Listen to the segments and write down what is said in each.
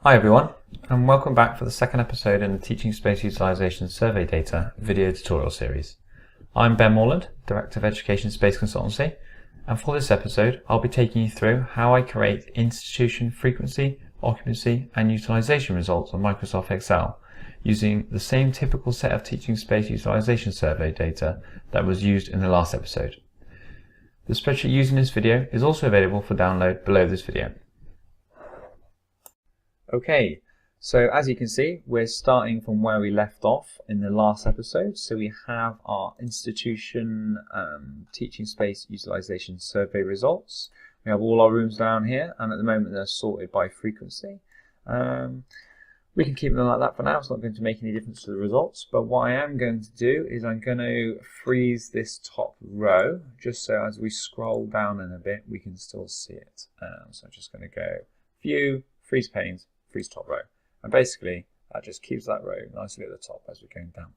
Hi everyone, and welcome back for the second episode in the Teaching Space Utilisation Survey Data video tutorial series. I'm Ben Morland, Director of Education Space Consultancy, and for this episode I'll be taking you through how I create institution frequency, occupancy and utilisation results on Microsoft Excel using the same typical set of Teaching Space Utilisation Survey data that was used in the last episode. The spreadsheet used in this video is also available for download below this video. Okay, so as you can see, we're starting from where we left off in the last episode. So we have our institution teaching space utilization survey results. We have all our rooms down here, and at the moment they're sorted by frequency. We can keep them like that for now. It's not going to make any difference to the results, but what I am going to do is I'm going to freeze this top row just so as we scroll down in a bit we can still see it. So I'm just going to go View, Freeze Panes, Freeze Top Row, and basically that just keeps that row nicely at the top as we're going down.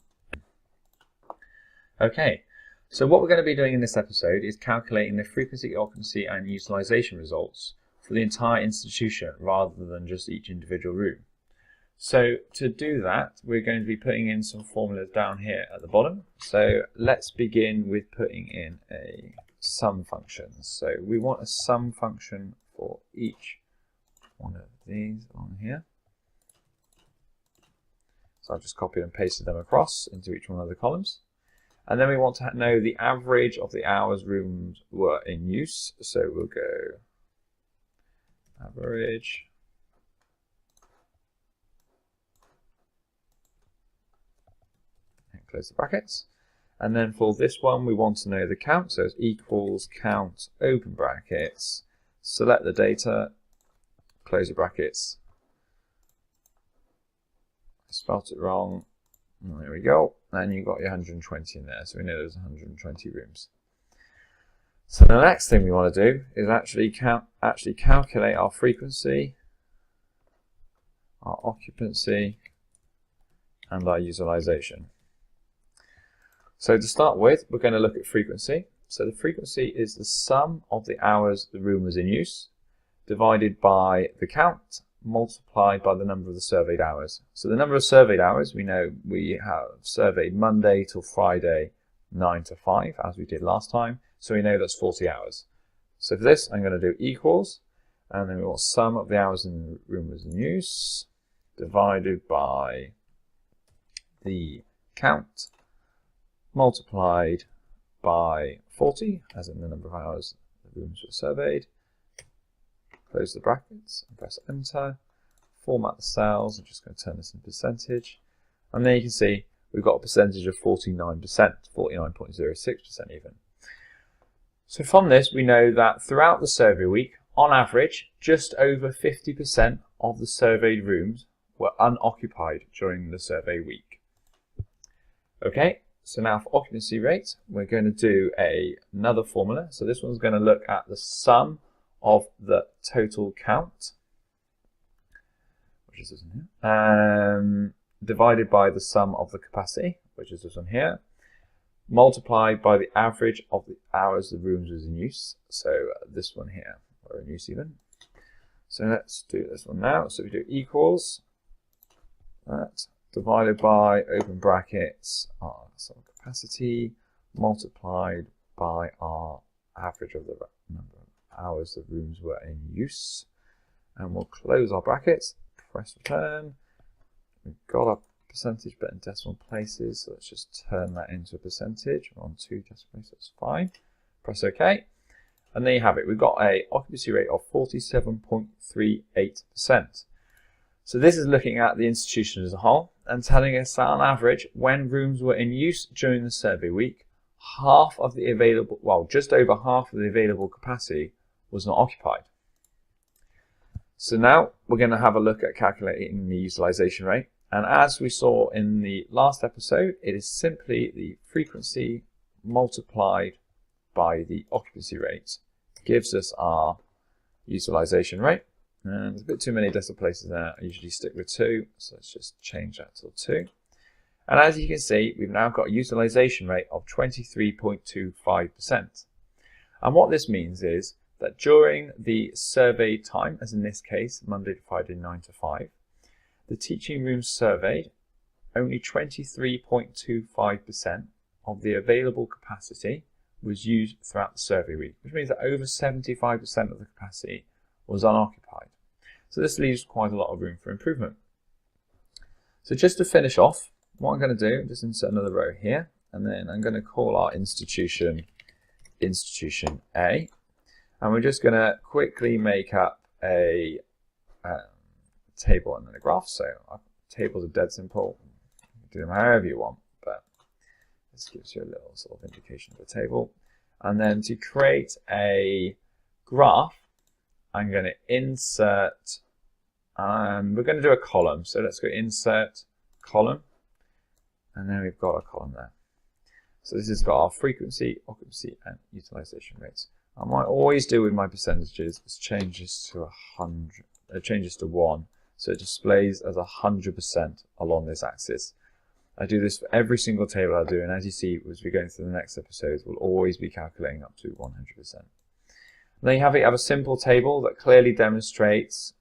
Okay, so what we're going to be doing in this episode is calculating the frequency, occupancy and utilization results for the entire institution rather than just each individual room. So to do that, we're going to be putting in some formulas down here at the bottom. So let's begin with putting in a sum function. So we want a sum function for each one of these on here. So I've just copied and pasted them across into each one of the columns. And then we want to know the average of the hours rooms were in use. So we'll go average and close the brackets. And then for this one, we want to know the count. So it's equals count, open brackets, select the data, close the brackets. I spelt it wrong. There we go. And you've got your 120 in there. So we know there's 120 rooms. So the next thing we want to do is actually calculate our frequency, our occupancy, and our utilization. So to start with, we're going to look at frequency. So the frequency is the sum of the hours the room was in use divided by the count multiplied by the number of the surveyed hours. So the number of surveyed hours, we know we have surveyed Monday till Friday 9 to 5 as we did last time, so we know that's 40 hours. So for this I'm going to do equals, and then we want sum of the hours in the room was in use divided by the count multiplied by 40 as in the number of hours the rooms were surveyed. Close the brackets and press enter, format the cells. I'm just going to turn this into percentage, and there you can see we've got a percentage of 49%, 49.06% even. So from this we know that throughout the survey week, on average, just over 50% of the surveyed rooms were unoccupied during the survey week. Okay, so now for occupancy rate, we're going to do another formula. So this one's going to look at the sum of the total count, which is this one here, divided by the sum of the capacity, which is this one here, multiplied by the average of the hours the rooms was in use. So this one here, or in use even. So let's do this one now. So we do equals that divided by open brackets our sum of capacity multiplied by our average of the number of hours the rooms were in use, and we'll close our brackets, press return. We've got our percentage but in decimal places, so let's just turn that into a percentage. We're on 2 decimal places, that's fine. Press OK, and there you have it. We've got a occupancy rate of 47.38%. So this is looking at the institution as a whole and telling us that on average, when rooms were in use during the survey week, half of the available, well, just over half of the available capacity was not occupied. So now we're going to have a look at calculating the utilization rate. And as we saw in the last episode, it is simply the frequency multiplied by the occupancy rate gives us our utilization rate. And there's a bit too many decimal places there. I usually stick with 2, so let's just change that to 2. And as you can see, we've now got a utilization rate of 23.25%. And what this means is that during the survey time, as in this case, Monday to Friday 9 to 5, the teaching rooms surveyed, only 23.25% of the available capacity was used throughout the survey week, which means that over 75% of the capacity was unoccupied. So this leaves quite a lot of room for improvement. So just to finish off, what I'm going to do, just insert another row here, and then I'm going to call our institution A, and we're just going to quickly make up a table and then a graph. So our tables are dead simple. You can do them however you want, but this gives you a little sort of indication of a table. And then to create a graph, I'm going to insert, we're going to do a column. So let's go insert column, and then we've got a column there. So this has got our frequency, occupancy, and utilization rates. And what I always do with my percentages is change this to 100, change this to 1, so it displays as 100% along this axis. I do this for every single table I do, and as you see, as we go into the next episodes, we'll always be calculating up to 100%. Then you have a simple table that clearly demonstrates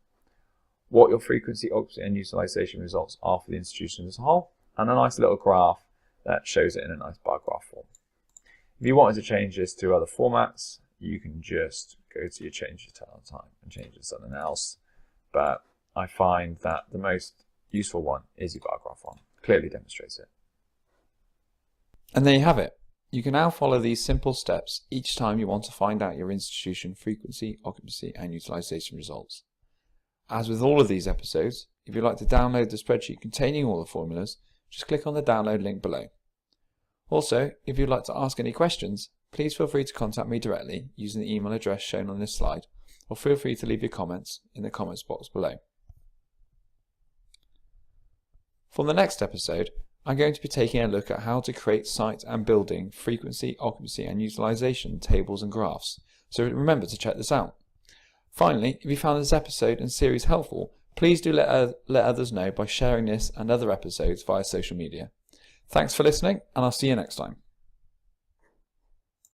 what your frequency, occupancy, and utilization results are for the institution as a whole, and a nice little graph that shows it in a nice bar graph form. If you wanted to change this to other formats, you can just go to your change your time and change it to something else. But I find that the most useful one is your bar graph one. Clearly demonstrates it. And there you have it. You can now follow these simple steps each time you want to find out your institution frequency, occupancy, and utilization results. As with all of these episodes, if you'd like to download the spreadsheet containing all the formulas, just click on the download link below. Also, if you'd like to ask any questions, please feel free to contact me directly using the email address shown on this slide, or feel free to leave your comments in the comments box below. For the next episode, I'm going to be taking a look at how to create site and building frequency, occupancy, and utilization tables and graphs, so remember to check this out. Finally, if you found this episode and series helpful, please do let others know by sharing this and other episodes via social media. Thanks for listening, and I'll see you next time.